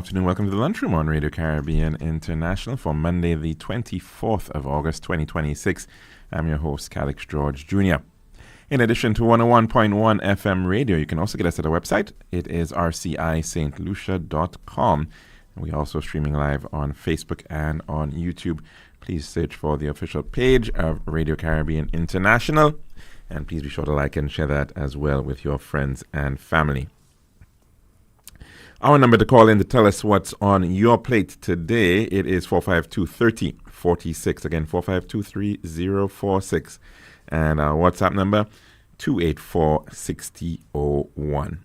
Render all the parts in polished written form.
afternoon. Welcome to the Lunchroom on Radio Caribbean International for Monday, the 24th of August, 2026. I'm your host, Calixte George Jr. In addition to 101.1 FM radio, you can also get us at our website. It is rcistlucia.com. We are also streaming live on Facebook and on YouTube. Please search for the official page of Radio Caribbean International. And please be sure to like and share that as well with your friends and family. Our number to call in to tell us what's on your plate today, it is 452-3046. Again, 452-3046. And our WhatsApp number, 284-6001.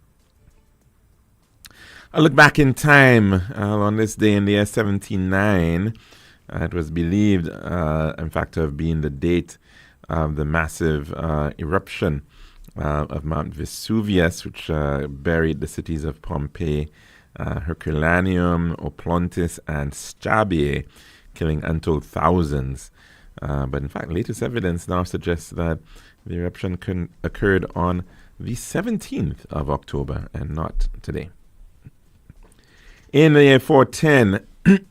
I look back in time on this day in the year 79. It was believed, in fact, to have been the date of the massive eruption of Mount Vesuvius, which buried the cities of Pompeii, Herculaneum, Oplontis, and Stabiae, killing untold thousands. But in fact, latest evidence now suggests that the eruption occurred on the 17th of October and not today. In the year 410,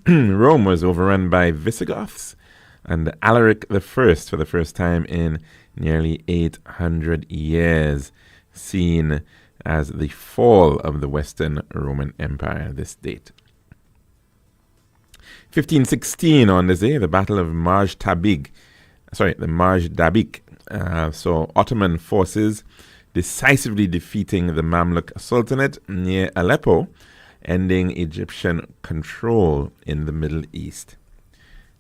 Rome was overrun by Visigoths and Alaric I for the first time in nearly 800 years, seen as the fall of the Western Roman Empire, this date. 1516 on this day, the Battle of Marj-Dabik. So Ottoman forces decisively defeating the Mamluk Sultanate near Aleppo, ending Egyptian control in the Middle East.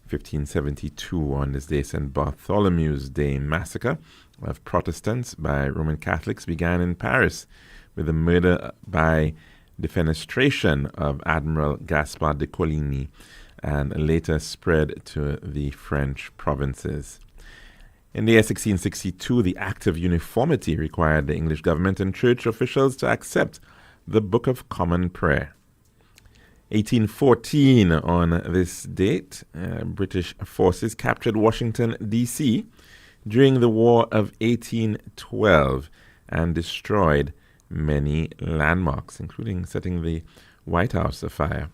1572 on this day, St. Bartholomew's Day massacre of Protestants by Roman Catholics began in Paris with the murder by defenestration of Admiral Gaspard de Coligny and later spread to the French provinces. In the year 1662, the Act of Uniformity required the English government and church officials to accept the Book of Common Prayer. 1814 on this date, British forces captured Washington, D.C. during the War of 1812 and destroyed many landmarks, including setting the White House afire.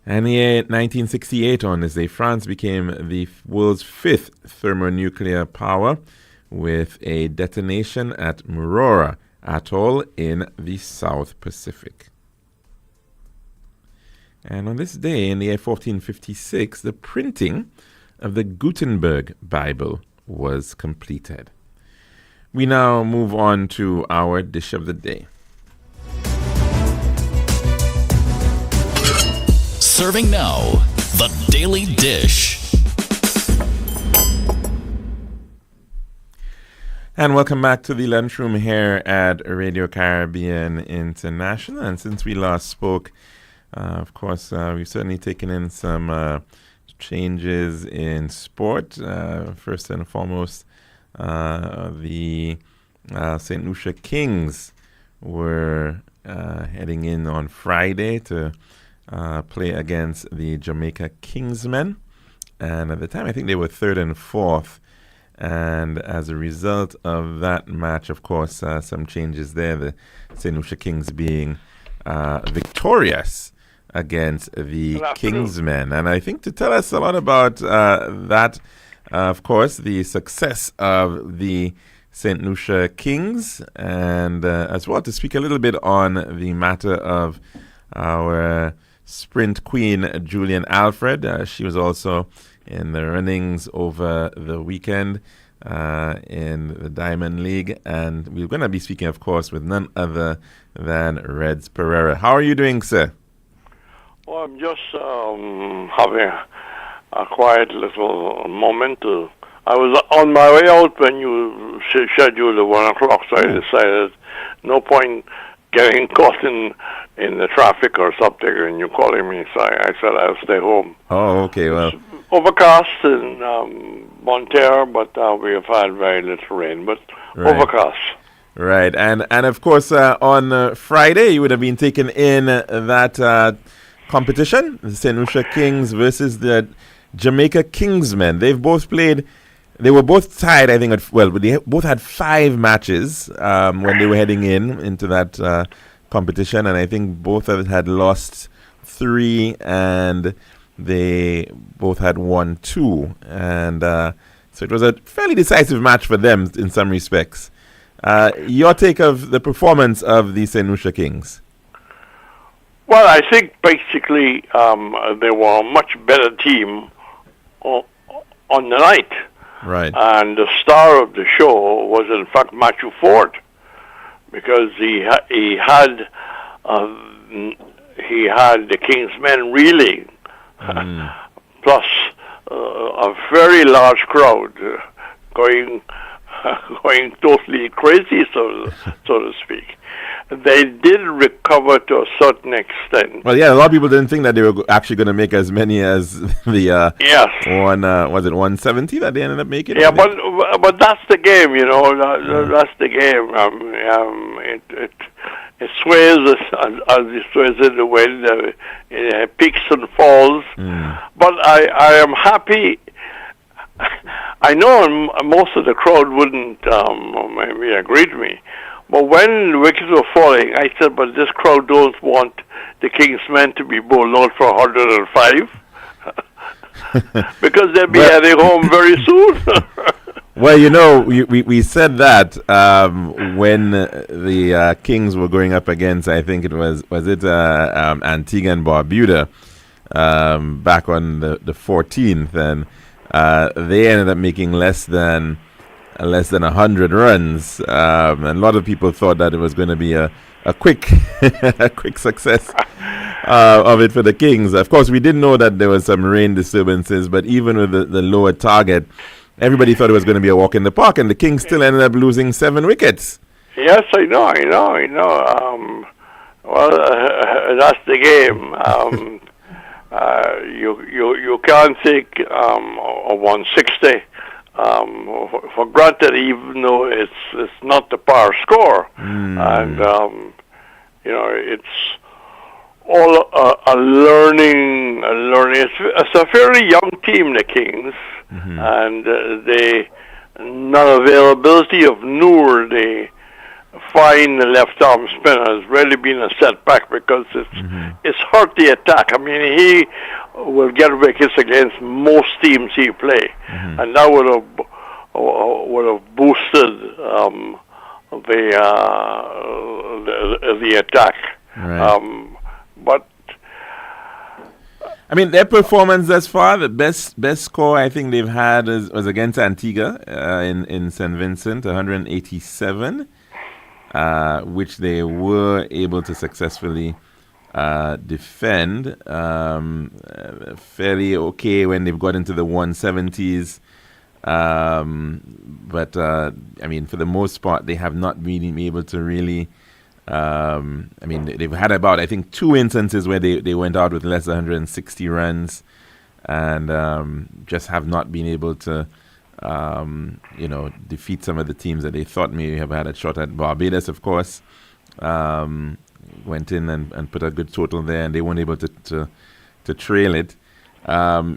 And in 1968 on this day, France became the world's fifth thermonuclear power with a detonation at Murora Atoll in the South Pacific. And on this day, in the year 1456, the printing of the Gutenberg Bible was completed. We now move on to our dish of the day. Serving now, the Daily Dish. And welcome back to the Lunchroom here at Radio Caribbean International. And since we last spoke, of course, we've certainly taken in some changes in sport. First and foremost, the St. Lucia Kings were heading in on Friday to play against the Jamaica Kingsmen. And at the time, I think they were third and fourth. And as a result of that match, of course, some changes there. The St. Lucia Kings being victorious against the Kingsmen. And I think to tell us a lot about that, of course, the success of the St. Lucia Kings, and as well to speak a little bit on the matter of our sprint queen, Julian Alfred. She was also in the runnings over the weekend in the Diamond League. And we're going to be speaking, of course, with none other than Reds Pereira. How are you doing, sir? Well, I'm just having a quiet little moment. I was on my way out when you scheduled the 1 o'clock, so I decided no point getting caught in the traffic or something, and you calling me, so I said I'll stay home. Oh, okay, well. It's overcast in Montero, but we have had very little rain, but right. Overcast. Right, and of course, on Friday, you would have been taken in that competition, the St. Lucia Kings versus the Jamaica Kingsmen. They've both played, they were both tied, I think, they both had 5 matches when they were heading into that competition, and I think both of them had lost 3, and they both had won 2. And so it was a fairly decisive match for them in some respects. Your take of the performance of the St. Lucia Kings? Well, I think basically they were a much better team on the night. Right. And the star of the show was, in fact, Matthew Ford, because he had the King's men reeling, plus a very large crowd going totally crazy, so to speak. They did recover to a certain extent. Well, yeah, a lot of people didn't think that they were actually going to make as many as the was it 170 that they ended up making? Yeah, but that's the game, you know. That's the game. It sways as it sways in the wind. It peaks and falls. But I am happy. I know most of the crowd wouldn't maybe agree to me. But when the wickets were falling, I said, but this crowd don't want the King's men to be bowled out for 105 because they'll be heading home very soon. Well, you know, we said that when the Kings were going up against, I think it was Antigua and Barbuda back on the 14th, and they ended up making less than 100 runs. And a lot of people thought that it was going to be a quick a quick success of it for the Kings. Of course, we didn't know that there was some rain disturbances, but even with the lower target, everybody thought it was going to be a walk in the park, and the Kings still ended up losing 7 wickets. Yes, I know. That's the game. You can't take a 160 for granted, even though it's not the par score, and it's all a learning. It's a fairly young team, the Kings, and the non-availability of Noor, the fine left arm spinner, has really been a setback because it's hurt the attack. I mean, he will get wickets against most teams he play, and that would have boosted the attack. Right. But I mean, their performance thus far, the best score I think they've had was against Antigua in St. Vincent, 187. Which they were able to successfully defend. Fairly okay when they've got into the 170s. But, I mean, for the most part, they have not really been able to really... I mean, they've had about, I think, 2 instances where they went out with less than 160 runs and just have not been able to... defeat some of the teams that they thought may have had a shot at. Barbados, of course, went in and put a good total there, and they weren't able to trail it.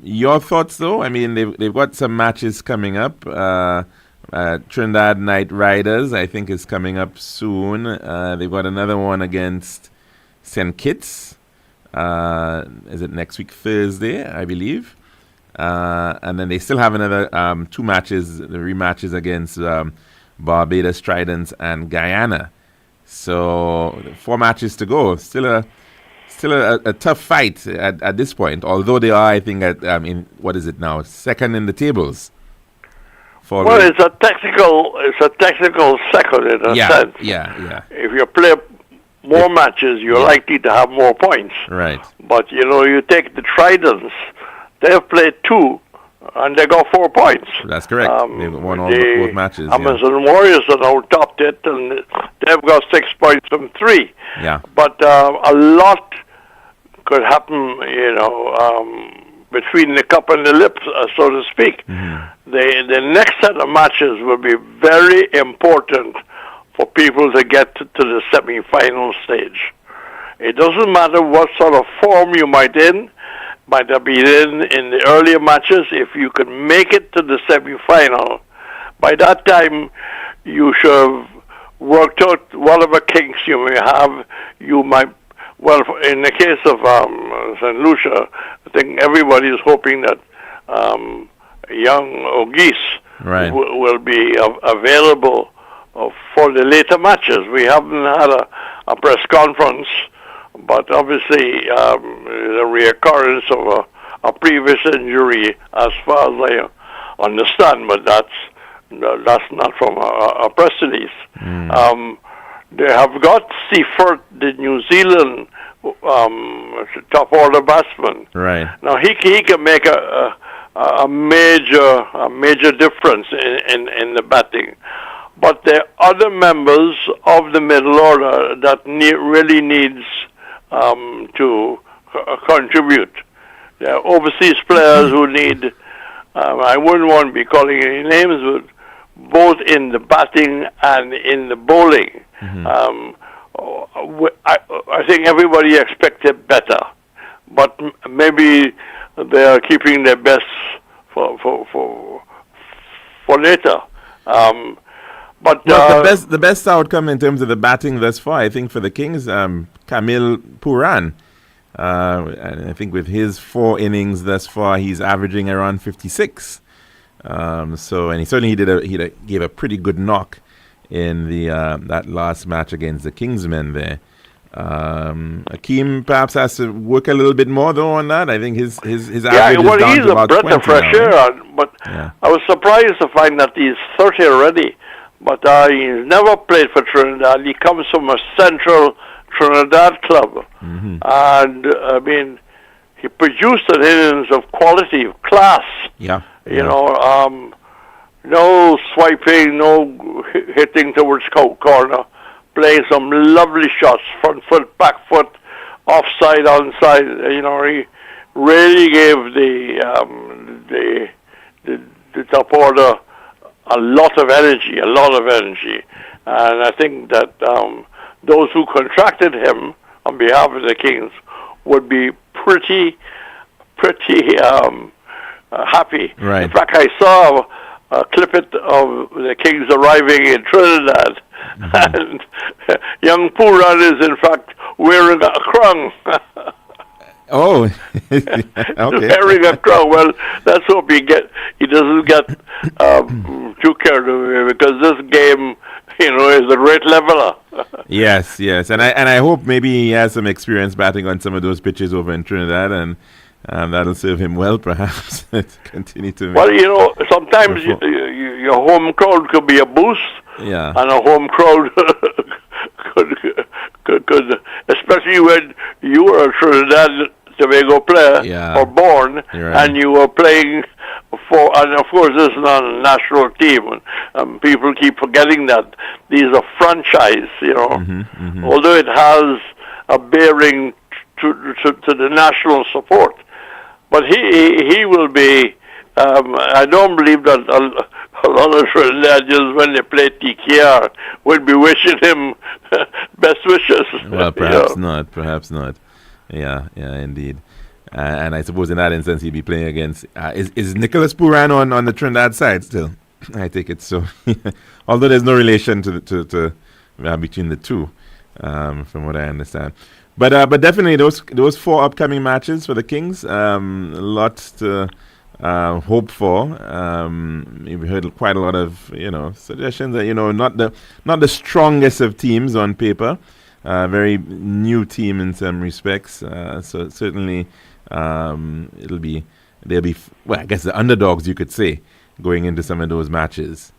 Your thoughts, though? I mean, they've got some matches coming up. Trinidad Knight Riders, I think, is coming up soon. They've got another one against St. Kitts. Is it next week, Thursday, I believe? And then they still have another 2 matches, the rematches against Barbados, Tridents, and Guyana. So 4 matches to go. Still a tough fight at this point. Although they are, I think, in what is it now, second in the tables. Well, it's a technical second in a sense. Yeah. If you play more matches, you're likely to have more points. Right. But you take the Tridents. They've played 2, and they got 4 points. That's correct. They've won both matches. Amazon Warriors are now topped it, and they've got 6 points from 3. Yeah. But a lot could happen, between the cup and the lip, so to speak. The next set of matches will be very important for people to get to the semi-final stage. It doesn't matter what sort of form you might have been in the earlier matches. If you can make it to the semi-final, by that time you should have worked out whatever kinks you may have. You might Well, in the case of St. Lucia, I think everybody is hoping that young O'Geese Right. will be available for the later matches. We haven't had a press conference, but obviously the reoccurrence of a previous injury, as far as I understand, but that's not from a press release. They have got Seifert, the New Zealand top order batsman. Right. Now he can make a major difference in the batting, but there are other members of the middle order that really needs to contribute. There are overseas players who need. I wouldn't want to be calling any names, but both in the batting and in the bowling. I think everybody expected better, but maybe they are keeping their best for later. But the best outcome in terms of the batting thus far, I think, for the Kings, Camille Puran. And I think with his 4 innings thus far, he's averaging around 56. And he certainly gave a pretty good knock in the that last match against the Kingsmen there. Akeem perhaps has to work a little bit more though on that. I think his average is down he's to about a breath 20 of fresh now, air. right? But Yeah. I was surprised to find that he's 30 already. But he's never played for Trinidad. He comes from a central Trinidad club, and I mean, he produced an innings of quality, of class. Yeah. You know, no swiping, no hitting towards corner, playing some lovely shots, front foot, back foot, offside, onside. You know, he really gave the top order a lot of energy, and I think that those who contracted him on behalf of the Kings would be pretty happy. Right. In fact, I saw a clip of the Kings arriving in Trinidad, and young Puran is in fact wearing a crown. Oh, okay. Wearing a crown. Well, let's hope he doesn't get too carried away, because this game, you know, is a great leveler. Yes, and I hope maybe he has some experience batting on some of those pitches over in Trinidad, and that'll serve him well, perhaps, to continue to. Well, you know, sometimes your home crowd could be a boost, yeah, and a home crowd could, especially when you were a Trinidad Tobago player, or born, right, and you were playing for, and of course this is not a national team. People keep forgetting that these are franchise, you know. Although it has a bearing to the national support, but he will be. I don't believe that a lot of Trinidadians, when they play TKR, will be wishing him best wishes. Well, perhaps not. Yeah, indeed. And I suppose in that instance he'd be playing against. Is Nicholas Puran on the Trinidad side still? I take it so. Although there's no relation to between the two, from what I understand. But definitely those 4 upcoming matches for the Kings, lots to hope for. We've heard quite a lot of suggestions that not the strongest of teams on paper. Very new team in some respects. So certainly they'll be I guess the underdogs, you could say, going into some of those matches.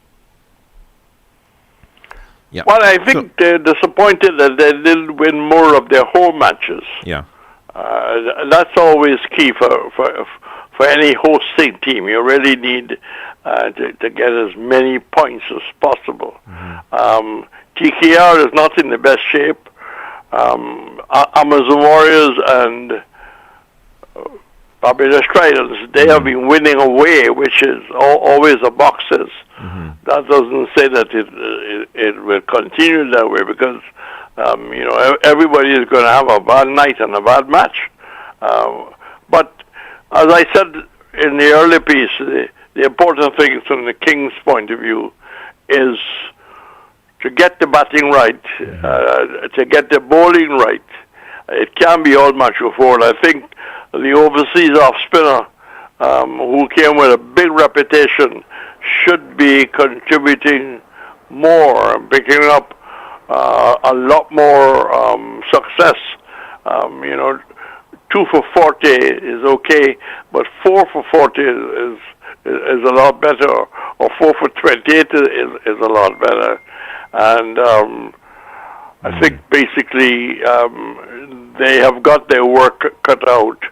Yeah. Well, I think they're disappointed that they didn't win more of their home matches. Yeah. That's always key for any hosting team. You really need to get as many points as possible. TKR is not in the best shape. Amazon Warriors and Barbados Tridents, they have been winning away, which is always a boxes. That doesn't say that it will continue that way, because everybody is going to have a bad night and a bad match. But as I said in the early piece, the important thing from the Kings' point of view is to get the batting right, to get the bowling right. it can be all match forward. I think the overseas off spinner, who came with a big reputation, should be contributing more, picking up a lot more success. 2 for 40 is okay, but 4 for 40 is a lot better, or 4 for 28 is a lot better. And I think basically they have got their work cut out.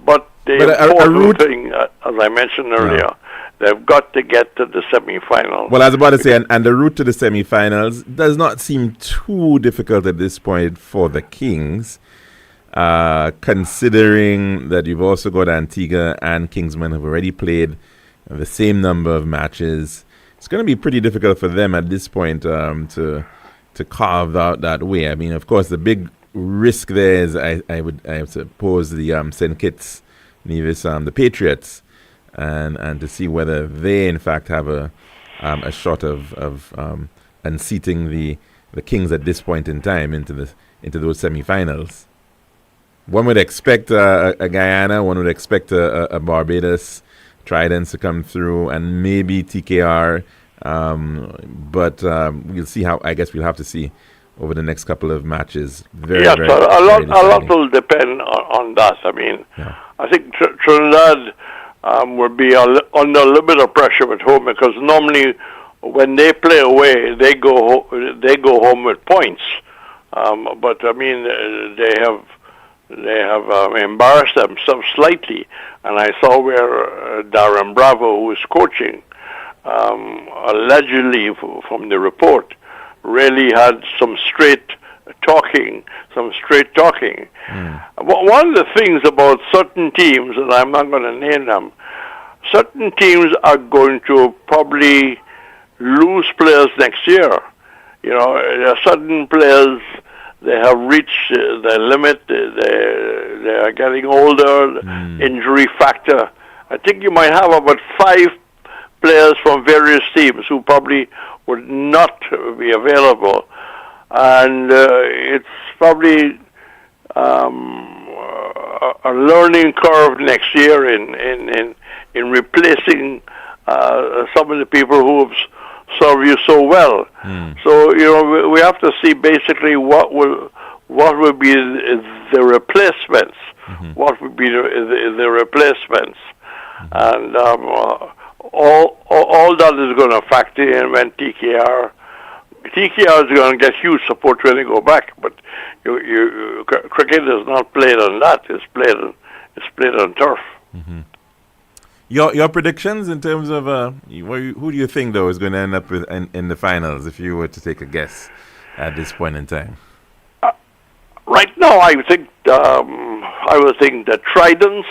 But the important thing, as I mentioned earlier, they've got to get to the semifinals. Well, I was about to say, and the route to the semifinals does not seem too difficult at this point for the Kings, considering that you've also got Antigua and Kingsman have already played the same number of matches. It's going to be pretty difficult for them at this point to carve out that way. I mean, of course, the big risk there is, I suppose, the St. Kitts, Nevis, the Patriots, and to see whether they, in fact, have a shot of unseating the Kings at this point in time into those semifinals. One would expect a Guyana, one would expect a Barbados Tridents to come through, and maybe TKR, but we'll see how. I guess we'll have to see over the next couple of match,es Yes, a lot will depend on that. I mean, I think Trinidad will be under a little bit of pressure at home, because normally when they play away, they go home with points. But I mean, they have embarrassed themselves slightly, and I saw where Darren Bravo, who is coaching, allegedly from the report, really had some straight talking. One of the things about certain teams, and I'm not going to name them, certain teams are going to probably lose players next year. There are certain players, they have reached their limit, they are getting older, injury factor. I think you might have about 5 players from various teams who probably would not be available. And it's probably a learning curve next year in replacing some of the people who have served you so well. So we have to see basically what will be the replacements. What would be the replacements, and all that is going to factor in when TKR is going to get huge support when they go back. But cricket is not played on that; it's played on turf. Your predictions in terms of who do you think though is going to end up with in the finals, if you were to take a guess at this point in time? Right now, I would think the Tridents,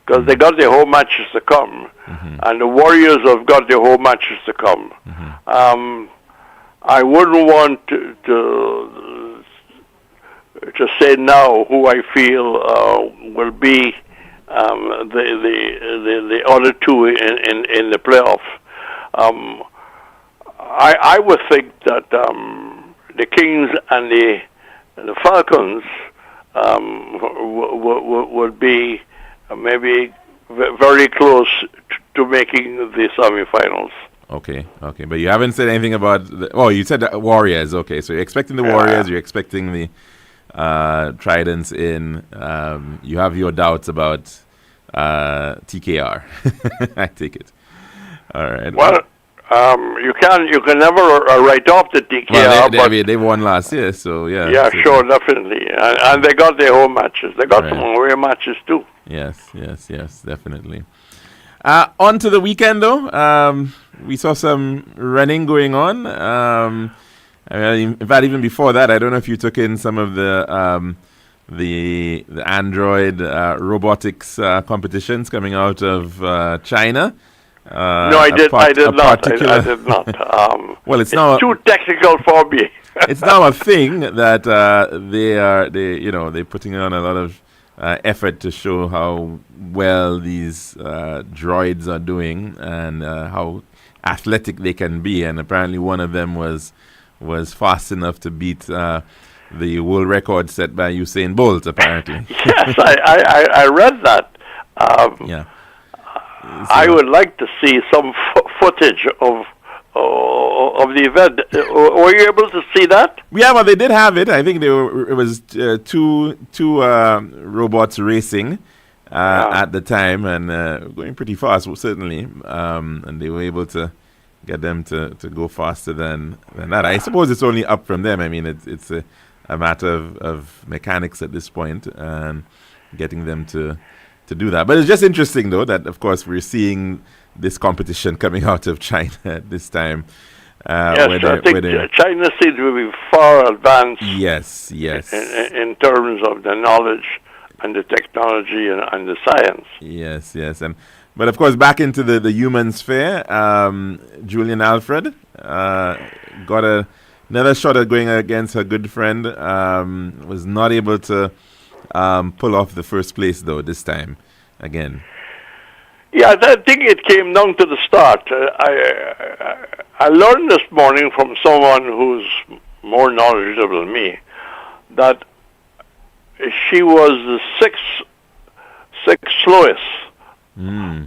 because they got their home matches to come, and the Warriors have got their home matches to come. I wouldn't want to say now who I feel will be the other two in the playoff. I would think that the Kings and the Falcons would be maybe very close to making the semifinals. Okay. But you haven't said anything about you said the Warriors. Okay, so you're expecting the Warriors, you're expecting the Tridents in. You have your doubts about TKR. I take it. All right. Well, you can never write off the TKR. Well, they won last year, so yeah. Yeah, sure, definitely, and they got their home matches. They got some away matches too. Yes, definitely. On to the weekend, though. We saw some running going on. In fact, even before that, I don't know if you took in some of the Android robotics competitions coming out of China. No, I did not. I did not. Well, it's now too technical for me. It's now a thing that they're putting on a lot of effort to show how well these droids are doing and how athletic they can be. And apparently, one of them was fast enough to beat the world record set by Usain Bolt, apparently. Yes, I read that. Yeah. I would like to see some footage of the event. Were you able to see that? Yeah, well, they did have it. I think it was two robots racing at the time and going pretty fast, certainly. And they were able to get them to go faster than that. I suppose it's only up from them. I mean, it's a matter of mechanics at this point and getting them to do that. But it's just interesting, though, that, of course, we're seeing this competition coming out of China at this time. Yes, I think China seems to be far advanced. Yes. In terms of the knowledge and the technology and the science. Yes. But, of course, back into the human sphere, Julian Alfred got another shot at going against her good friend. Was not able to pull off the first place, though, this time, again. Yeah, I think it came down to the start. I learned this morning from someone who's more knowledgeable than me that she was the sixth slowest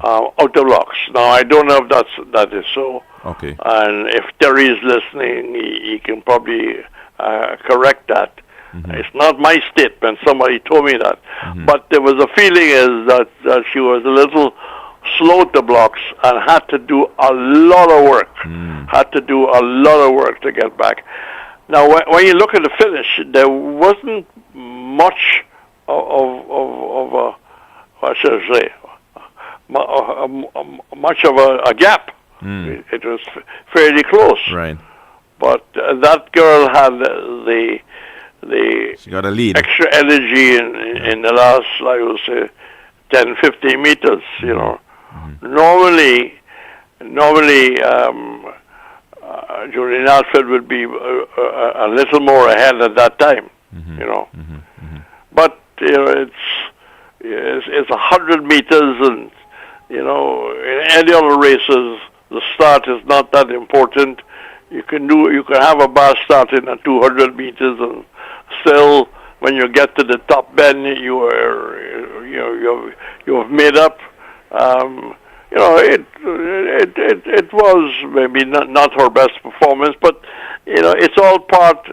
out of blocks. Now, I don't know if that is so. Okay. And if Terry is listening, he can probably correct that. Mm-hmm. It's not my statement. Somebody told me that. Mm-hmm. But there was a feeling is that she was a little slow to blocks and had to do a lot of work. Had to do a lot of work to get back. Now, when you look at the finish, there wasn't much of what should I say, much of a gap. It was fairly close. Right. But that girl had she got a lead. Extra energy in the last, I would say, 10, 15 meters, you know. Normally, Julian Alfred would be a little more ahead at that time, you know. But you know, it's 100 meters, and you know, in any other races, the start is not that important. You can have a bad start in at 200 meters, and still, when you get to the top bend, you have made up. You know, it was maybe not her best performance, but you know, it's all part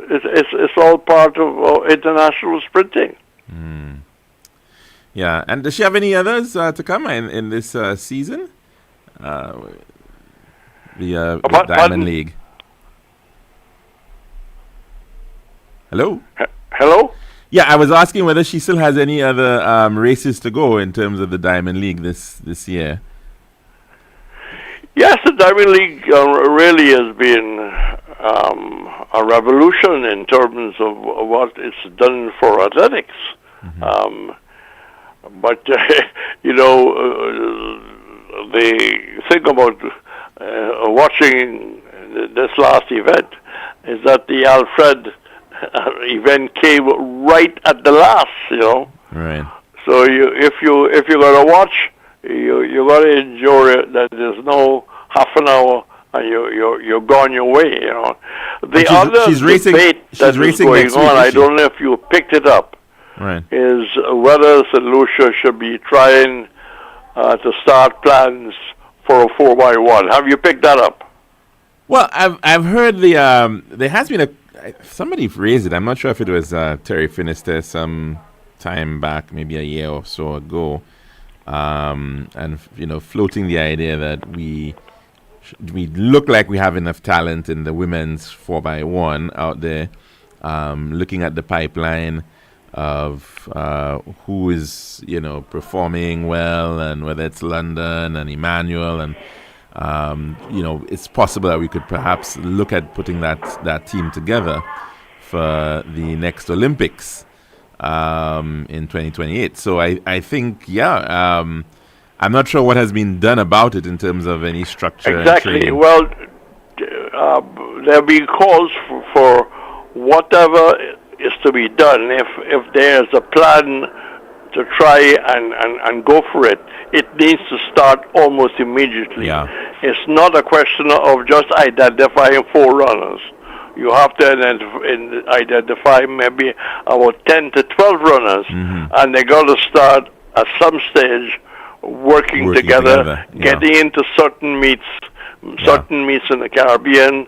of international sprinting. Yeah, and does she have any others to come in this season? The Diamond League. Hello? Yeah, I was asking whether she still has any other races to go in terms of the Diamond League this year. Yes, the Diamond League really has been a revolution in terms of what it's done for athletics. But, you know, the thing about watching this last event is that the Alfred event came right at the last, you know. Right. So if you're gonna watch, you gotta enjoy it. That there's no half an hour and you're gone your way, you know. The other debate that is going on, I don't know if you picked it up. Right. Is whether St. Lucia should be trying to start plans for a 4x1. Have you picked that up? Well, I've heard there has been somebody raised it. I'm not sure if it was Terry Finister some time back, maybe a year or so ago, and you know, floating the idea that we look like we have enough talent in the women's 4x1 out there, looking at the pipeline of who is, you know, performing well, and whether it's London and Emmanuel, and you know, it's possible that we could perhaps look at putting that team together for the next Olympics in 2028. So I think, yeah, I'm not sure what has been done about it in terms of any structure. Exactly. Well, there'll be calls for whatever is to be done. If there's a plan to try and go for it, it needs to start almost immediately. Yeah. It's not a question of just identifying 4 runners. you have to identify maybe about 10 to 12 runners, and they got to start at some stage working together, getting into certain meets in the Caribbean,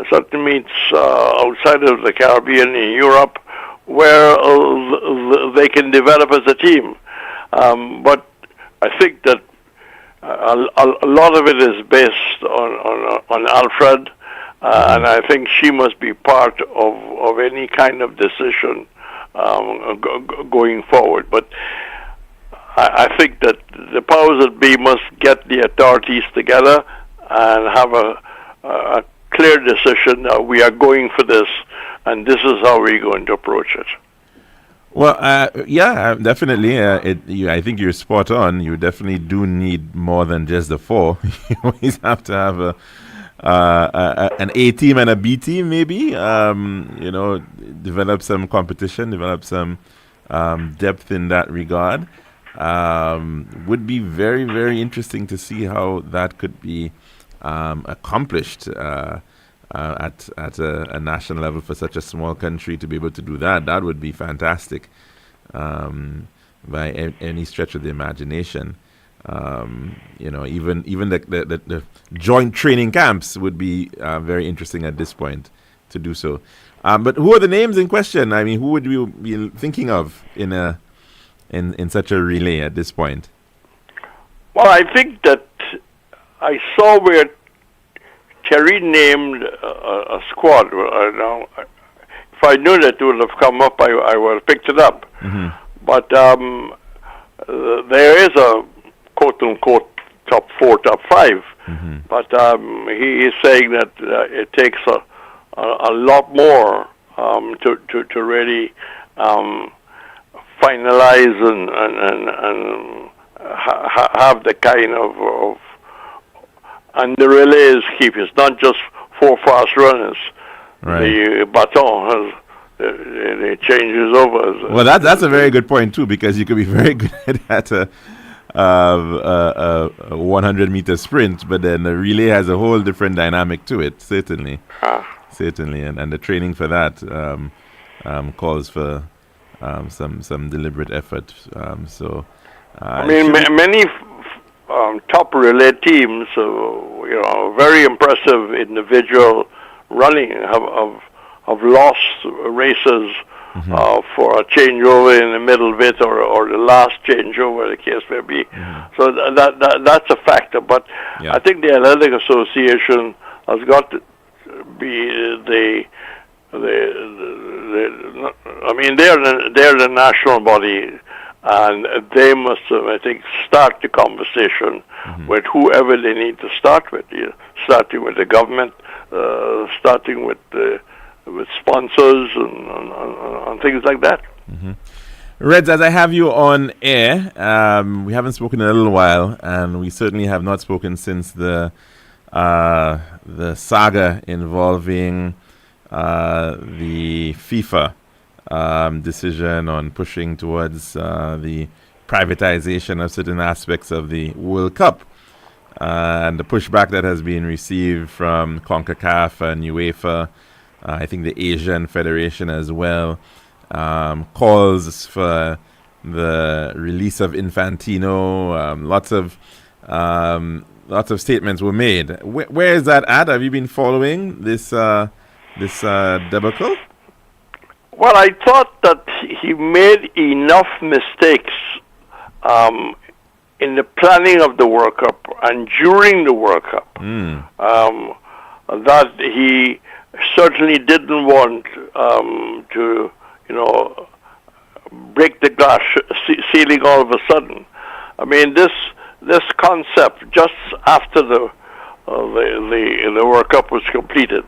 certain meets outside of the Caribbean in Europe, where they can develop as a team. But I think that a lot of it is based on Alfred, and I think she must be part of any kind of decision going forward. But I think that the powers that be must get the authorities together and have a clear decision that we are going for this, and this is how we're going to approach it. Well, definitely. I think you're spot on. You definitely do need more than just the 4. You always have to have an A team and a B team, maybe. Develop some competition, develop some depth in that regard. Would be very, very interesting to see how that could be accomplished at a national level for such a small country to be able to do that. That would be fantastic by any stretch of the imagination. Even the joint training camps would be very interesting at this point to do so. But who are the names in question? I mean, who would we be thinking of in such a relay at this point? Well, I think that I saw where Terry named a squad. If I knew that it would have come up, I would have picked it up. But there is a quote-unquote top 4, top 5. But he is saying that it takes a lot more to really finalize and have the kind of and the relays keep. It's not just 4 fast runners. The baton it changes over. Well, that's a very good point too, because you could be very good at a 100-meter sprint, but then the relay has a whole different dynamic to it. Certainly, and the training for that calls for some deliberate effort. Many top relay teams, very impressive individual running have lost races for a changeover in the middle bit or the last changeover, the case may be. So that's a factor. But I think the Athletic Association has got to be they're the national body. And they must, I think, start the conversation with whoever they need to start with. Starting with the government, starting with sponsors and things like that. Reds, as I have you on air, we haven't spoken in a little while, and we certainly have not spoken since the saga involving the FIFA decision on pushing towards the privatization of certain aspects of the World Cup, and the pushback that has been received from CONCACAF and UEFA, I think the Asian Federation as well, calls for the release of Infantino. Lots of statements were made. Where is that at? Have you been following this debacle? Well, I thought that he made enough mistakes in the planning of the World Cup and during the World Cup that he certainly didn't want to, break the glass ceiling all of a sudden. I mean, this concept just after the World Cup was completed.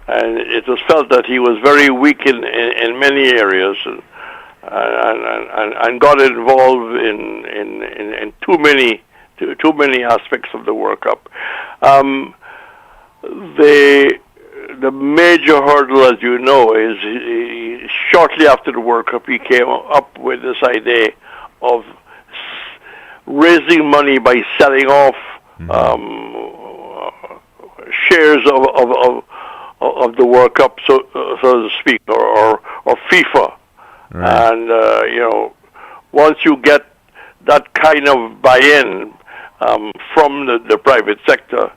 And it was felt that he was very weak in many areas, and got involved in too many aspects of the World Cup. The major hurdle, as you know, is shortly after the World Cup he came up with this idea of raising money by selling off shares of of the World Cup, so to speak, or FIFA. Right. And once you get that kind of buy-in from the private sector,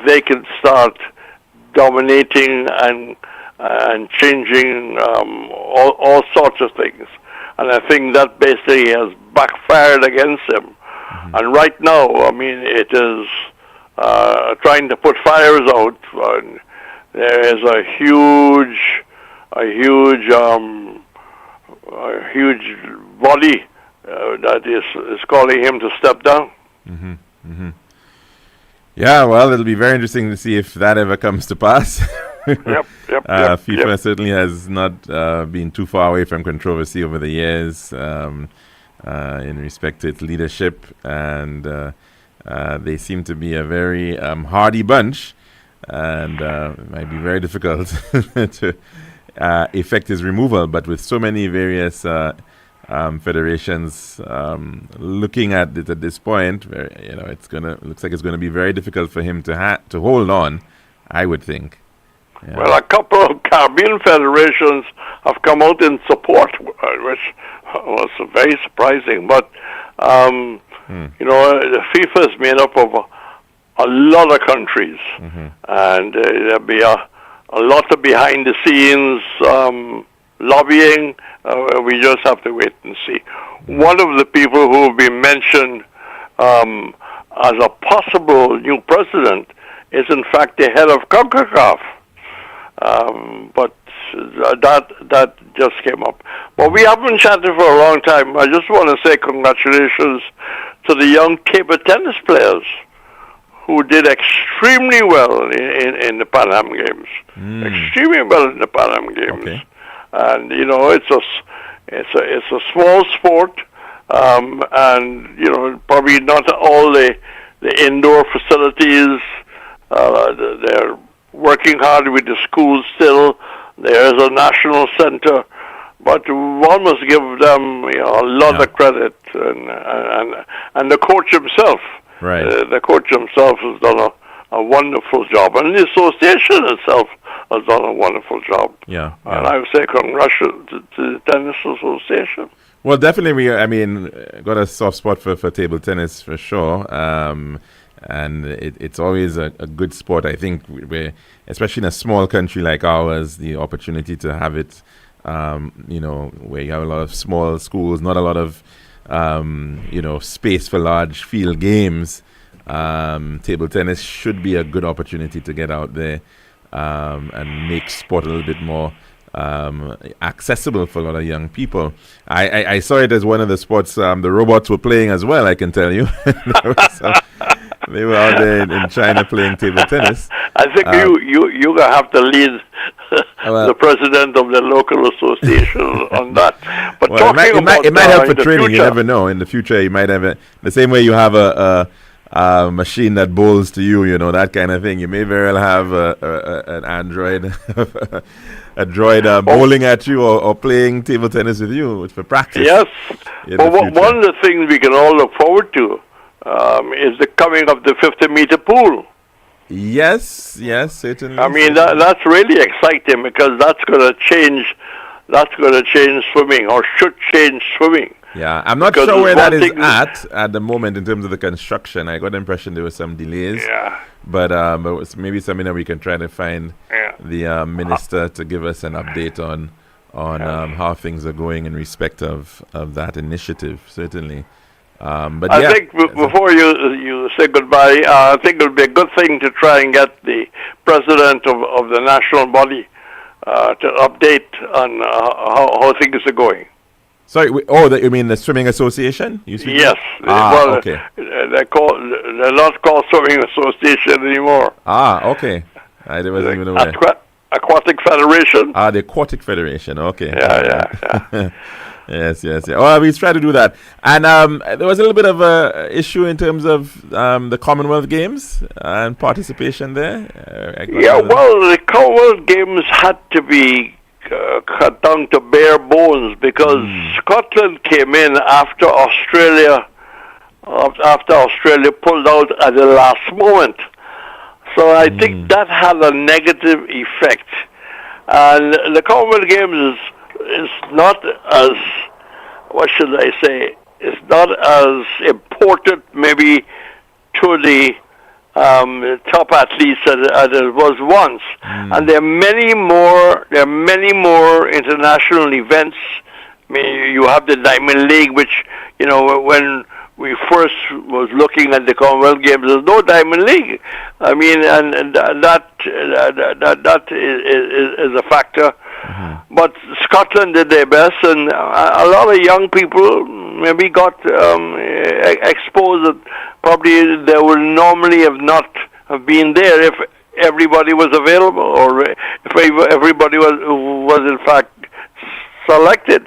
they can start dominating and changing all sorts of things. And I think that basically has backfired against him. Mm-hmm. And right now, I mean, it is trying to put fires out. There is a huge body that is calling him to step down. Mm-hmm. Mm-hmm. Yeah, well, it'll be very interesting to see if that ever comes to pass. Yep. FIFA certainly has not been too far away from controversy over the years in respect to its leadership, and they seem to be a very hardy bunch, and it might be very difficult to effect his removal. But with so many various federations looking at it at this point, where, looks like it's gonna be very difficult for him to hold on, I would think. Yeah. Well, a couple of Caribbean federations have come out in support, which was very surprising. But the FIFA is made up of a lot of countries, and there'll be a lot of behind-the-scenes lobbying. We just have to wait and see. One of the people who have been mentioned as a possible new president is, in fact, the head of CONCACAF. But that just came up. But we haven't chatted for a long time. I just want to say congratulations to the young table tennis players who did extremely well in the Pan Am Games. Extremely well in the Pan Am Games. Okay. And it's a small sport, and probably not all the indoor facilities. They're working hard with the schools still. There's a national center, but one must give them a lot of credit, and the coach himself. Right. The coach himself has done a wonderful job, and the association itself has done a wonderful job. Yeah. And I would say congratulations to the Tennis Association. Well, definitely, got a soft spot for table tennis for sure. And it's always a good sport. I think where, especially in a small country like ours, the opportunity to have it, where you have a lot of small schools, not a lot of, space for large field games. Table tennis should be a good opportunity to get out there and make sport a little bit more accessible for a lot of young people. I saw it as one of the sports the robots were playing as well, I can tell you. They were out there in China playing table tennis. I think you're going to have to lead the president of the local association on that. But well, it might help for training. Future. You never know. In the future, you might have the same way you have a machine that bowls to you, that kind of thing. You may very well have an android, a droid bowling at you or playing table tennis with you for practice. Yes. But one of the things we can all look forward to is the coming of the 50-meter pool. Yes, certainly. I mean, that's really exciting because that's going to change swimming, or should change swimming. Yeah, I'm not sure where that is at the moment in terms of the construction. I got the impression there were some delays. Yeah. But it's maybe something that we can try to find the minister to give us an update on how things are going in respect of that initiative, certainly. But I think before you say goodbye, I think it would be a good thing to try and get the president of the national body to update on how things are going. Sorry, you mean the Swimming Association? Yes. Okay. They're not called Swimming Association anymore. Okay. I wasn't even aware. Aquatic Federation. The Aquatic Federation. Okay. Yeah. Yes. Well, we try to do that. And there was a little bit of a issue in terms of the Commonwealth Games and participation there. The Commonwealth Games had to be cut down to bare bones because Scotland came in after Australia pulled out at the last moment. So I think that had a negative effect. And the Commonwealth Games is not as, what should I say, it's not as important maybe to the top athletes as it was once. And there are many more international events. I mean, you have the Diamond League, which, when we first was looking at the Commonwealth Games, there's no Diamond League. I mean, and that is a factor. But Scotland did their best, and a lot of young people maybe got exposed that probably they would normally have not have been there if everybody was available, or if everybody was in fact selected.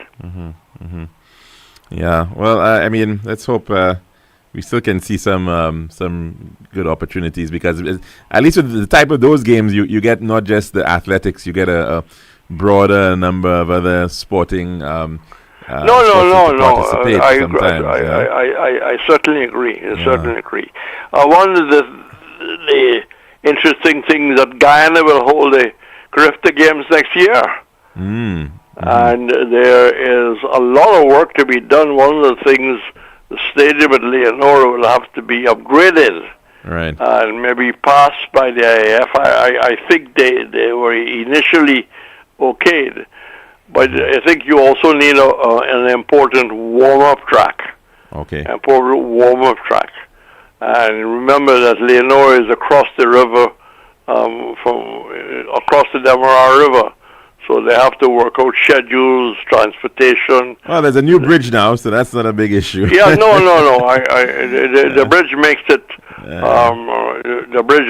Yeah, well, I mean, let's hope we still can see some good opportunities, because at least with the type of those games, you get not just the athletics, you get a broader number of other sporting No. participate I sometimes. I certainly agree. Certainly agree. One of the interesting things that Guyana will hold the Calixte Games next year. And there is a lot of work to be done. One of the things, the stadium at Leonora will have to be upgraded. Right. And maybe passed by the IAF. I think they were initially okayed. But I think you also need an important warm-up track. Okay. Important warm-up track. And remember that Leonora is across the river, across the Demerara River. So they have to work out schedules, transportation. Well, there's a new bridge now, so that's not a big issue. Yeah, no. The bridge makes it. The bridge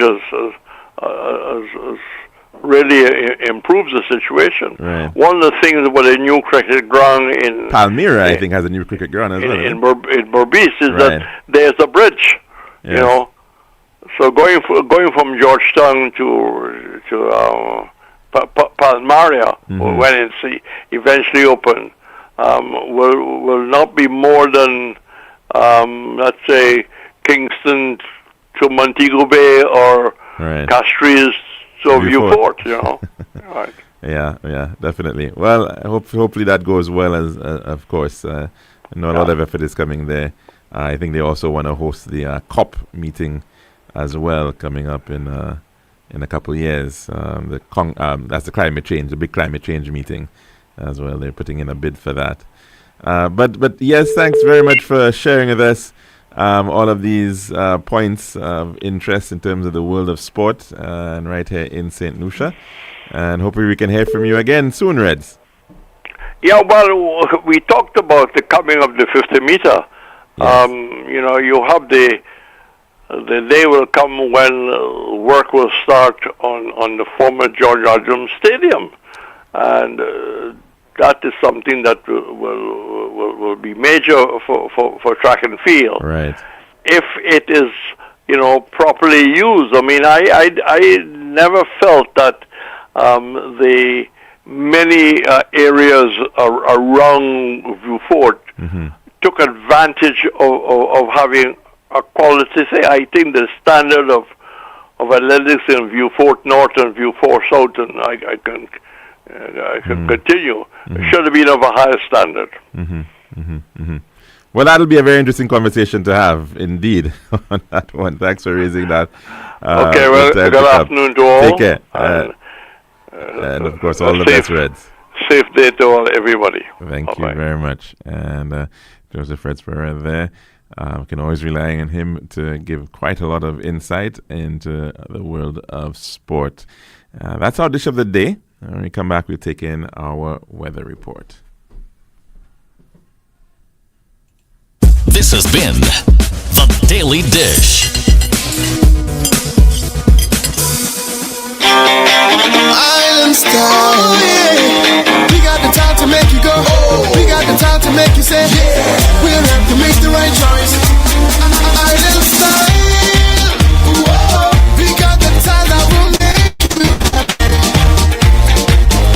really improves the situation. Right. One of the things with a new cricket ground in Palmyra, I think, has a new cricket ground as well. In Berbice is that there's a bridge. Yes. So going from Georgetown to Palmyra, when it's eventually open, will not be more than, let's say, Kingston to Montego Bay, or Castries to Vieux-Fort, Right. Yeah, definitely. Well, hopefully that goes well, as of course. I know a lot of effort is coming there. I think they also want to host the COP meeting as well, coming up in a couple of years. That's the climate change, the big climate change meeting as well. They're putting in a bid for that. But yes, thanks very much for sharing with us all of these points of interest in terms of the world of sport, and right here in St. Lucia. And hopefully we can hear from you again soon, Reds. Yeah, well, we talked about the coming of the 50 meter. Yes. You have the day will come when work will start on the former George Adams Stadium, and that is something that will be major for track and field. Right. If it is properly used. I mean, I never felt that the many areas around Vieux-Fort took advantage of having a quality. Say, I think the standard of athletics in Vieux-Fort North and Vieux-Fort South, and I can continue, should have been of a higher standard. Well, that'll be a very interesting conversation to have, indeed, on that one. Thanks for raising that. Okay, well, good afternoon to all. Take care. And of course, all the best, Reds. Safe day to everybody. Thank you very much. And Joseph Redsborough there. We can always rely on him to give quite a lot of insight into the world of sport. That's our dish of the day. When we come back, we'll take in our weather report. This has been The Daily Dish. Island style, yeah. We got the time to make you go. We got the time to make you say, yeah. We'll have to make the right choice. Island style, whoa. We got the time that will make you happy.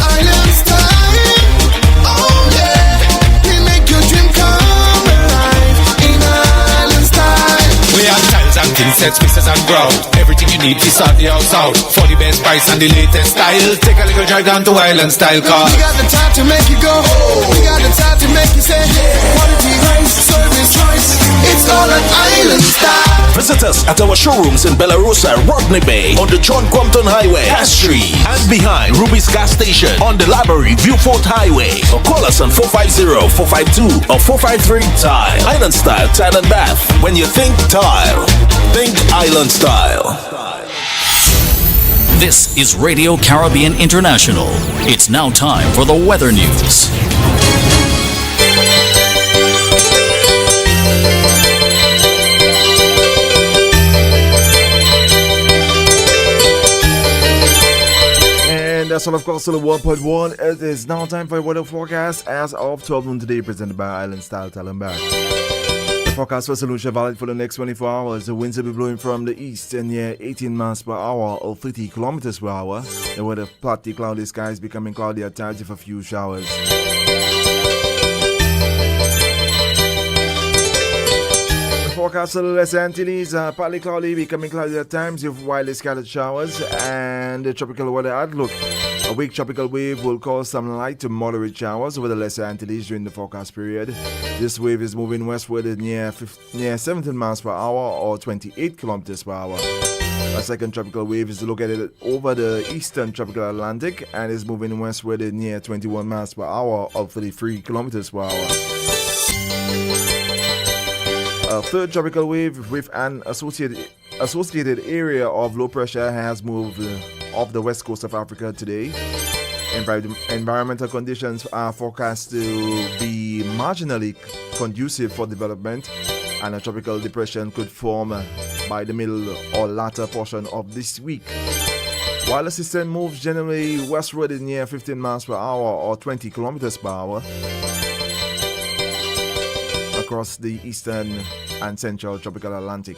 Island style, oh yeah. We make your dream come alive in Island style. We have tiles and thin sets, pieces and ground. Everything you you need to sort the house out. For the best price and the latest style, take a little drive down to Island Style Car. We got the time to make you go. We got the time to make you say, quality, price, service, choice. It's all an Island Style. Visit us at our showrooms in Bellarosa, Rodney Bay, on the John Compton Highway, Castries, and behind Ruby's Gas Station on the Library Viewfort Highway. Or call us on 450-452 or 453-TILE. Island Style Tile and Bath. When you think tile, think Island Style. This is Radio Caribbean International. It's now time for the weather news. And that's all, of course, to the 1.1. It is now time for a weather forecast as of 12 noon today, presented by Island Style Tile and Bath. The forecast for St. Lucia valid for the next 24 hours. The winds will be blowing from the east and near 18 miles per hour or 30 kilometers per hour. The weather partly cloudy skies becoming cloudy at times with a few showers. The forecast for the Los Antilles, partly cloudy, becoming cloudy at times with widely scattered showers. And the tropical weather outlook. A weak tropical wave will cause some light to moderate showers over the Lesser Antilles during the forecast period. This wave is moving westward at near 17 miles per hour or 28 kilometers per hour. A second tropical wave is located over the eastern tropical Atlantic and is moving westward at near 21 miles per hour or 33 kilometers per hour. A third tropical wave with an associated area of low pressure has moved off the west coast of Africa today. Environmental conditions are forecast to be marginally conducive for development, and a tropical depression could form by the middle or latter portion of this week. While the system moves generally westward in near 15 miles per hour or 20 kilometers per hour across the eastern and central tropical Atlantic.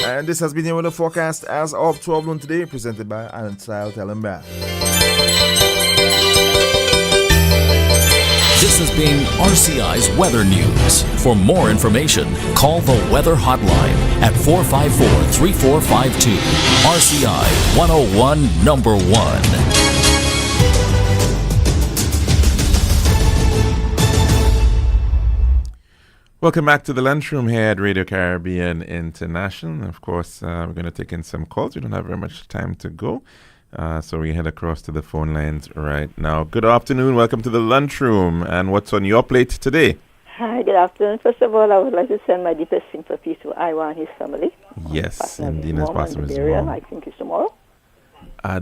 And this has been your weather forecast as of 12 noon today, presented by Island Style Tile and Bath. This has been RCI's Weather News. For more information, call the Weather Hotline at 454-3452. RCI 101 number 1. Welcome back to the Lunchroom here at Radio Caribbean International. Of course, we're going to take in some calls. We don't have very much time to go. So we head across to the phone lines right now. Good afternoon. Welcome to the Lunchroom. And what's on your plate today? Hi, good afternoon. First of all, I would like to send my deepest sympathy to Iwa and his family. Yes, indeed, it's possible. I think it's tomorrow.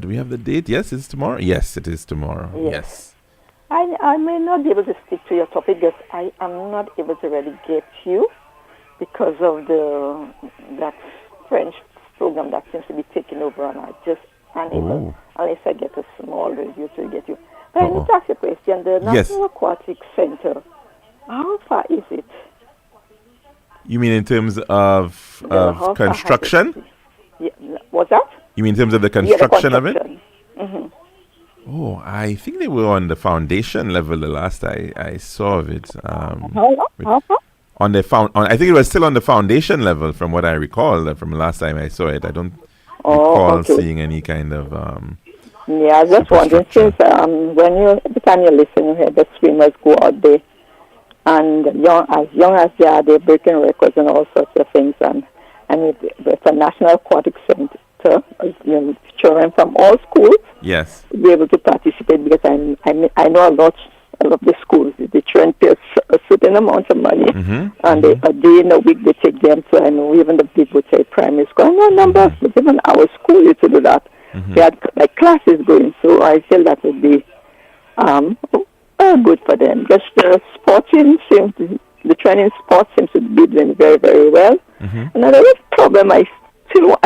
Do we have the date? Yes, it's tomorrow. Yes, it is tomorrow. Yes. I may not be able to stick to your topic because I am not able to really get you because of that French program that seems to be taking over, and I just unable unless I get a small review to get you. But I need to ask you a question. The National Aquatic Center, how far is it? You mean in terms of construction? Yeah, what's that? You mean in terms of the construction of it? Mm-hmm. Oh, I think they were on the foundation level the last I saw of it. How far? I think it was still on the foundation level from what I recall from the last time I saw it. I don't recall seeing any kind of yeah, I was just wondering, since every time you listen, you hear the swimmers go out there, and as young as they are, they're breaking records and all sorts of things, and it's a National Aquatic Center, children from all schools be able to participate, because I know a lot of the schools, the children pay a certain amount of money, and a day in a week they take them. So I know even the people say primary school, I know a number of even our school used to do that. They had like classes going, so I feel that would be good for them. Just the the training sports seems to be doing very, very well. Another problem I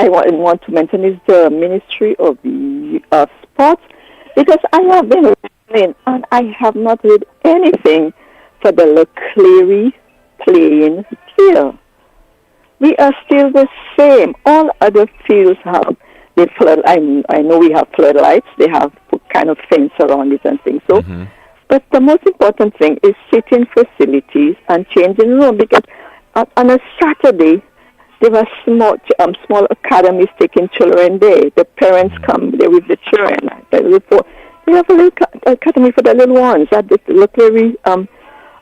want to mention is the Ministry of Sports, because I have been listening and I have not heard anything for the Leclerc playing field. We are still the same. All other fields have the flood. I know we have floodlights. They have put kind of fence around it and things. So, but the most important thing is sitting facilities and changing room, because on a Saturday, there were small academies taking children there. The parents come there with the children. They have a little academy for the little ones at this locally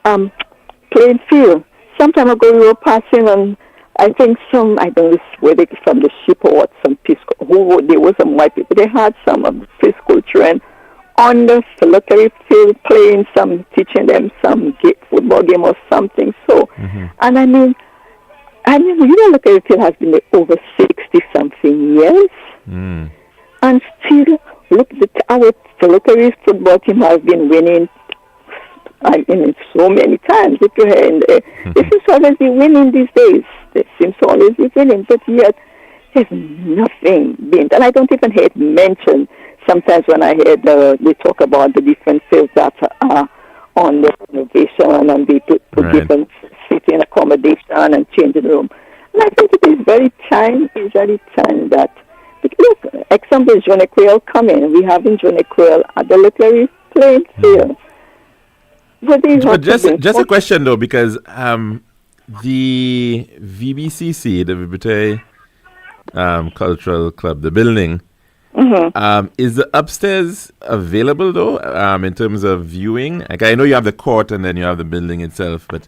playing field. Some time ago we were passing on, I think I don't know where they from the ship or what, some preschool, there were some white people. They had some of the preschool children on the locally field playing teaching them some football game or something. So, and I mean, locally field has been there over 60-something years. And still, look, our locally football team has been winning. I mean, so many times. If you hear they seem to always be winning these days. They seem to always be winning, but yet there's nothing being done. I don't even hear it mentioned. Sometimes when I hear they talk about the different fields that are on the renovation and they put different sitting accommodation and changing room. And I think it is very time that, look, example is Jonequel coming. We have in Jonequel at the locally playing field. But just a question though, because the VBCC, the Vibute Cultural Club, the building, is the upstairs available though, in terms of viewing? Like, I know you have the court and then you have the building itself, but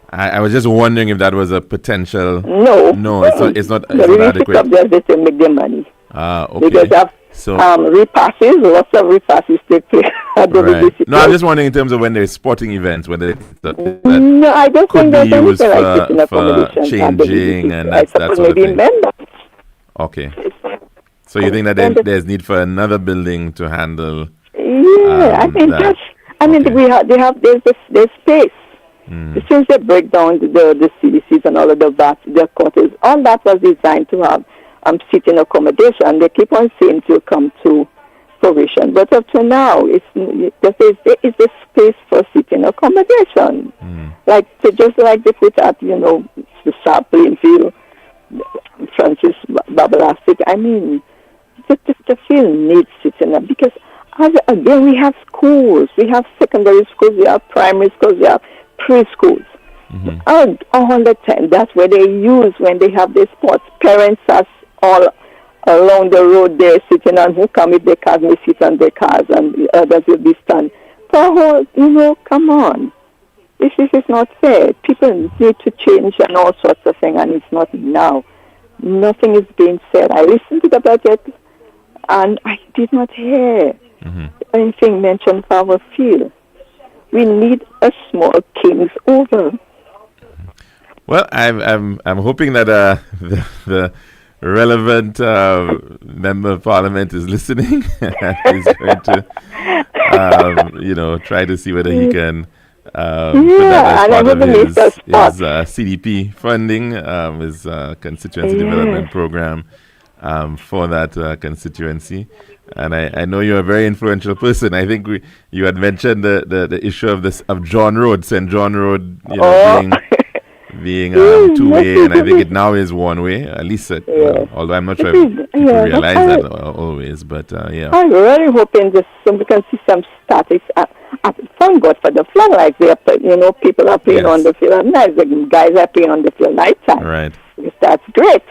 I was just wondering if that was a potential. No, it's not adequate. Upstairs they make their money. Okay. Because repasses, lots of repasses take place at the VBCC. No, I'm just wondering in terms of when there's sporting events, whether no, I don't think there's anything like sitting for changing, and that sort of thing. Okay. So you think that there's need for another building to handle? Yeah, I think that's. I mean, there's space. Since they break down the CDCs and all of the quarters, all that was designed to have sitting accommodation. They keep on saying to come to fruition, but up to now, there is a space for sitting accommodation. Just like they put at the Sharp Plainfield, Francis Babelastic. I mean, the field needs sitting up because again we have schools, we have secondary schools, we have primary schools, we have preschools. All the time, that's where they use when they have their sports. Parents are all along the road there sitting on who come with their cars, may sit on their cars, and the others will be stand. So, come on. This is not fair. People need to change and all sorts of things, and it's not now. Nothing is being said. I listened to the budget, and I did not hear anything mentioned for our field. We need a small King's Oval. Well, I'm hoping that the relevant member of parliament is listening and is going to try to see whether he can put that as part of his CDP funding, his constituency development program for that constituency. And I know you're a very influential person. I think you had mentioned the issue of John Road, St. John Road, being two-way, and I think it now is one-way, at least. Although I'm not sure if people realize that always, but yeah. I'm really hoping we can see some statics. Thank God for the floodlights. People are playing on the field at night. The guys are playing on the field nighttime. Right. That's great.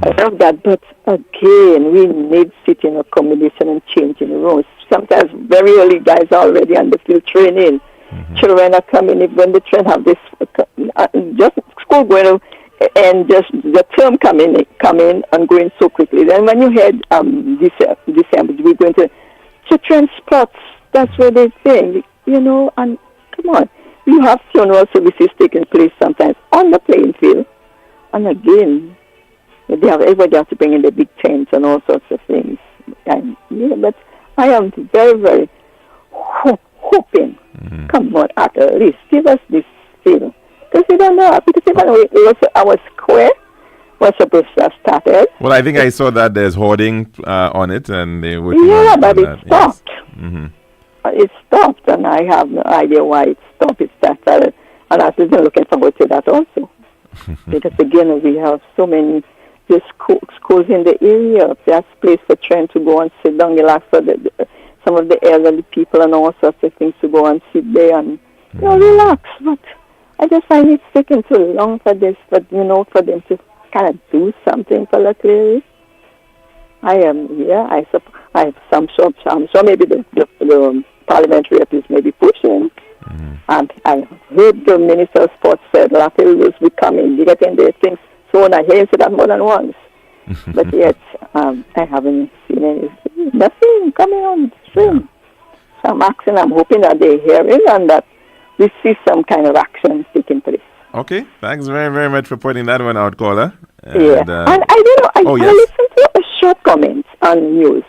I love that. But again, we need sitting accommodation and changing rooms. Sometimes very early guys are already on the field training. Children are coming in when the children have this just school going and just the term coming and going so quickly. Then when you had December, we're going to children's sports. That's where they think, and come on, you have funeral services taking place sometimes on the playing field, and again, everybody has to bring in the big tents and all sorts of things. And but I am very, very hoping. Come on, at least give us this field. Because we don't know. Because even our square was supposed to have started. Well, I think I saw that there's hoarding on it, and they were. Yeah, but it stopped. Yes. It stopped, and I have no idea why it stopped. It started, and I've been looking forward to that also. Because again, we have so many schools in the area. There's place for children to go and sit down, relax for some of the elderly people and all sorts of things to go and sit there and relax. But I just find it taking too long for this, for them to kind of do something politically. I am, I have some sure maybe the parliamentary rep is maybe pushing. And I heard the Minister of Sports said Rafael will be coming, getting their things. So I hear that more than once. But yet, I haven't seen nothing coming on stream. So I'm hoping that they're hearing and that we see some kind of action taking place. Okay, thanks very, very much for pointing that one out, caller. And I listened to a short comment on news.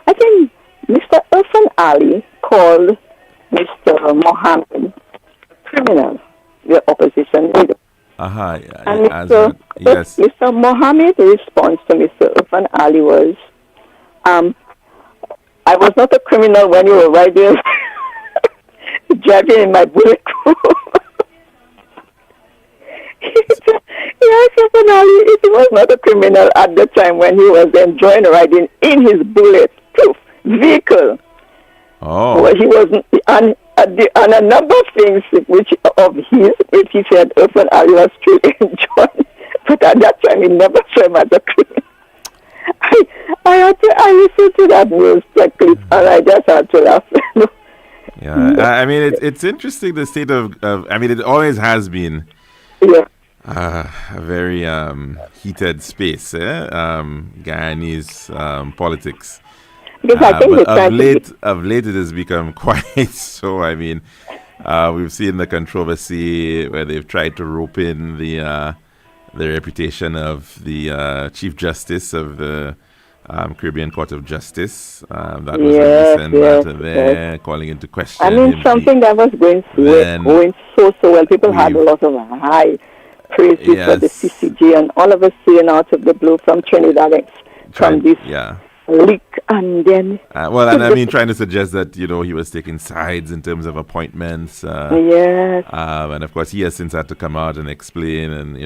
I think Mr. Irfan Ali called Mr. Mohammed a criminal, the opposition leader. And Mr. Mohammed's response to Mr. Irfan Ali was, I was not a criminal when you were right there driving in my bullet proof. Yes, Irfan Ali, he was not a criminal at the time when he was enjoying riding in his bulletproof vehicle. Well, he was on a number of things which he said Irfan Ali was truly enjoying, but at that time he never saw him as a criminal. I listened to that news clip and I just had to laugh. I mean, it's interesting the state of I mean, it always has been a very heated space, Guyanese politics. Because I think of late it has become quite so. I mean, we've seen the controversy where they've tried to rope in the reputation of the Chief Justice of the Caribbean Court of Justice. That was a recent matter there, calling into question. I mean, something that was going so well. People had a lot of high praise for the CCG, and all of us seeing out of the blue from Trinidad from this leak, and then and I mean, trying to suggest that he was taking sides in terms of appointments. And of course, he has since had to come out and explain, and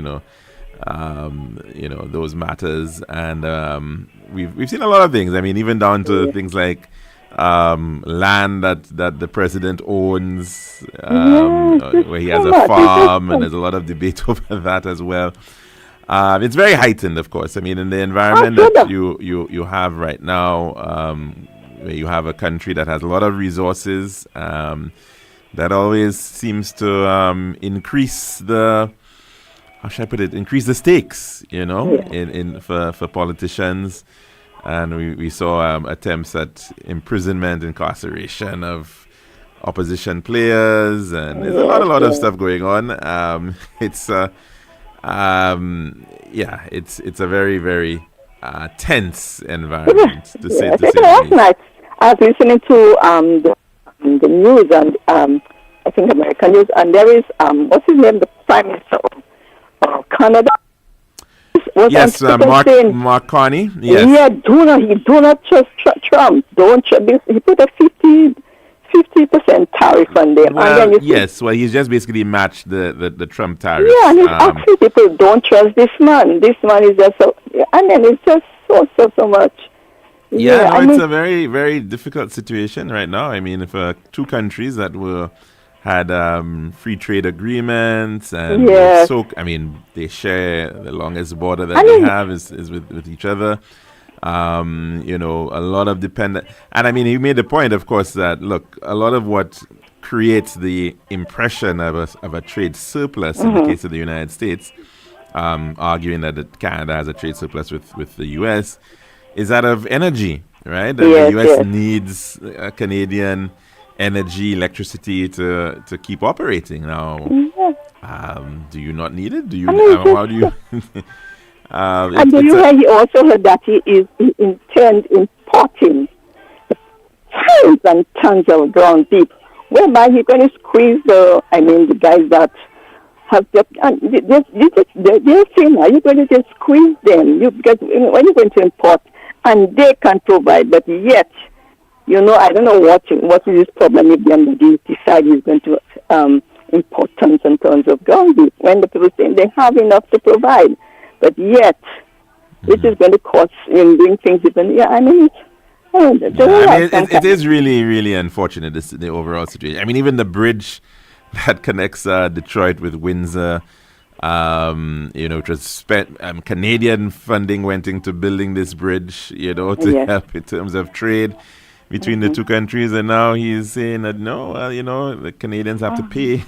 those matters, and we've seen a lot of things. I mean, even down to things like land that the president owns, where he has a farm, and there's a lot of debate over that as well. It's very heightened, of course. I mean, in the environment that you have right now, where you have a country that has a lot of resources, that always seems to increase the, how should I put it, increase the stakes, for politicians. And we saw attempts at imprisonment, incarceration of opposition players, and there's a lot of stuff going on. It's a very, very tense environment, to say the least. Last night, I was listening to the news, and I think American news, and there is, what's his name, the Prime Minister of Canada. Mark Carney. Yes. Yeah, he do not trust Trump. He put a 50% tariff on them. Well, he's just basically matched the Trump tariff. Yeah, and he's asking people, don't trust this man. This man is just so, and then it's just so much. It's a very, very difficult situation right now. I mean, for two countries that had free trade agreements, and they share the longest border that they have is with each other. A lot of dependent, and I mean, he made the point, of course, that look, a lot of what creates the impression of a trade surplus in the case of the United States, arguing that Canada has a trade surplus with the U.S., is that of energy, right? That the U.S. needs Canadian energy, electricity to keep operating. Now, do you not need it? Do you? How do you? And he also heard that he intends importing tons and tons of ground beef, whereby he's going to squeeze the guys that have they're saying now you're going to just squeeze them, because when you're going to import and they can provide, but yet, I don't know what is his problem if the decide he's going to import tons and tons of ground beef when the people saying they have enough to provide. But yet, which is going to cost in doing things even. It is really, really unfortunate, the overall situation. I mean, even the bridge that connects Detroit with Windsor, It was spent. Canadian funding went into building this bridge, to help in terms of trade between the two countries. And now he's saying that no, the Canadians have to pay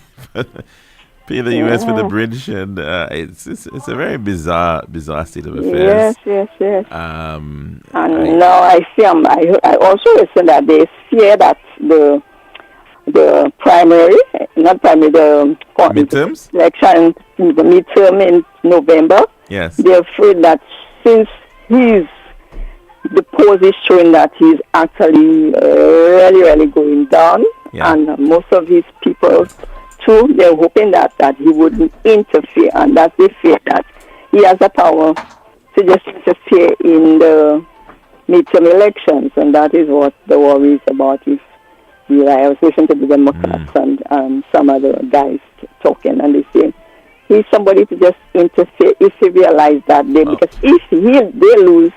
pay the U.S. for the bridge, and it's a very bizarre state of affairs. Yes. And now I see. I also listen that they fear that the midterms election, the midterm in November. Yes, they're afraid that since the polls is showing that he's actually really going down, and most of his people too, they're hoping that he wouldn't interfere, and that they fear that he has the power to just interfere in the midterm elections, and that is what the worry is about. I was listening to the Democrats and some other guys talking, and they say he's somebody to just interfere if he realize that because if they lose,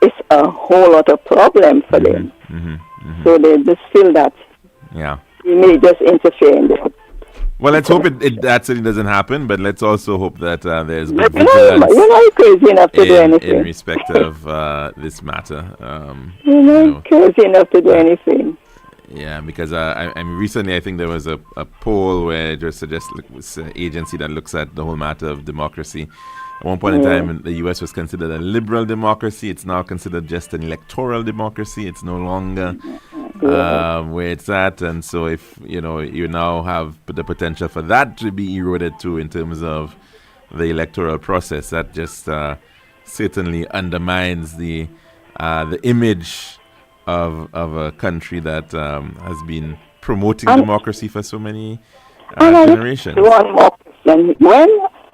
it's a whole lot of problem for them. So they just feel that he may just interfere in them. Well, let's hope it actually doesn't happen, but let's also hope that there's good vigilance. You're not crazy enough to do anything in respect of this matter. You're not crazy enough to do anything. Yeah, because recently I think there was a poll where it just suggests this agency that looks at the whole matter of democracy. At one point in time, the U.S. was considered a liberal democracy. It's now considered just an electoral democracy. It's no longer where it's at. And so if, you now have the potential for that to be eroded too in terms of the electoral process, that just certainly undermines the image of a country that has been promoting democracy for so many generations. One more question. When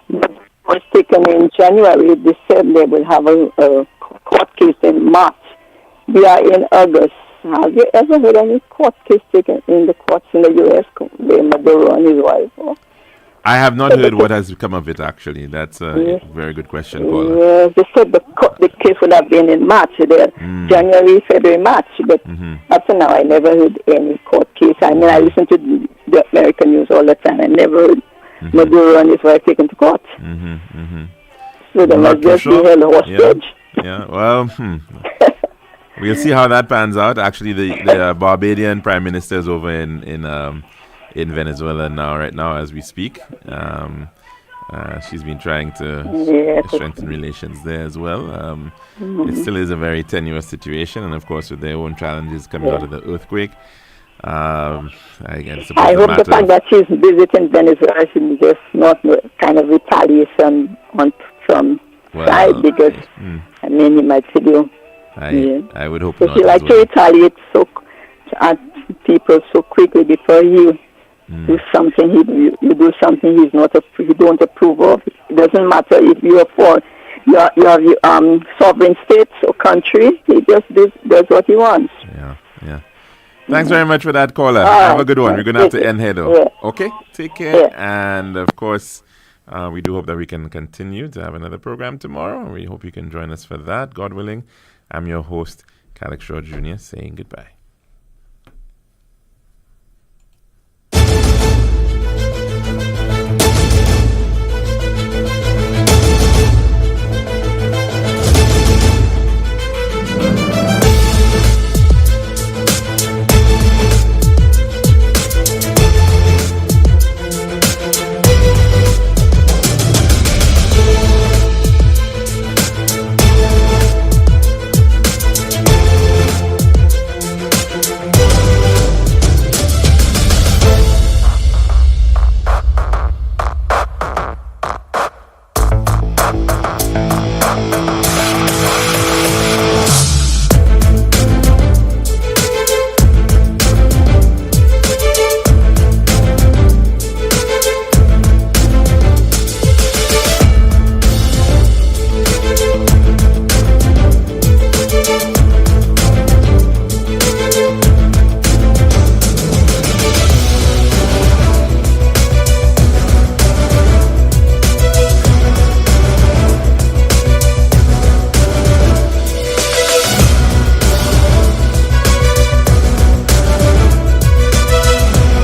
the was taken in January, they said they will have a court case in March. We are in August. Have you ever heard any court case taken in the courts in the U.S. where Maduro and his wife? I have not heard what has become of it, actually. That's a very good question, Paula. Yes, they said the case would have been in March, January, February, March. But up to now, I never heard any court case. I mean, I listen to the American news all the time. I never heard Maduro and his wife taken to court. So they must just be held hostage. Yeah, well, we'll see how that pans out. Actually, the Barbadian Prime Minister is over in Venezuela right now as we speak. She's been trying to strengthen relations there as well. It still is a very tenuous situation, and of course with their own challenges coming out of the earthquake. I hope the fact that she's visiting Venezuela should just not kind of retaliation from side, because I mean he might feel. I would hope not. She like to retaliate at people so quickly before you do something. You do something he don't approve of. It doesn't matter if you are for your sovereign states or country. He just does what he wants. Yeah. Thanks very much for that, caller. Have a good one. We're going to have to end here, though. Yeah. Okay? Take care. Yeah. And, of course, we do hope that we can continue to have another program tomorrow. We hope you can join us for that, God willing. I'm your host, Calixte George Jr., saying goodbye.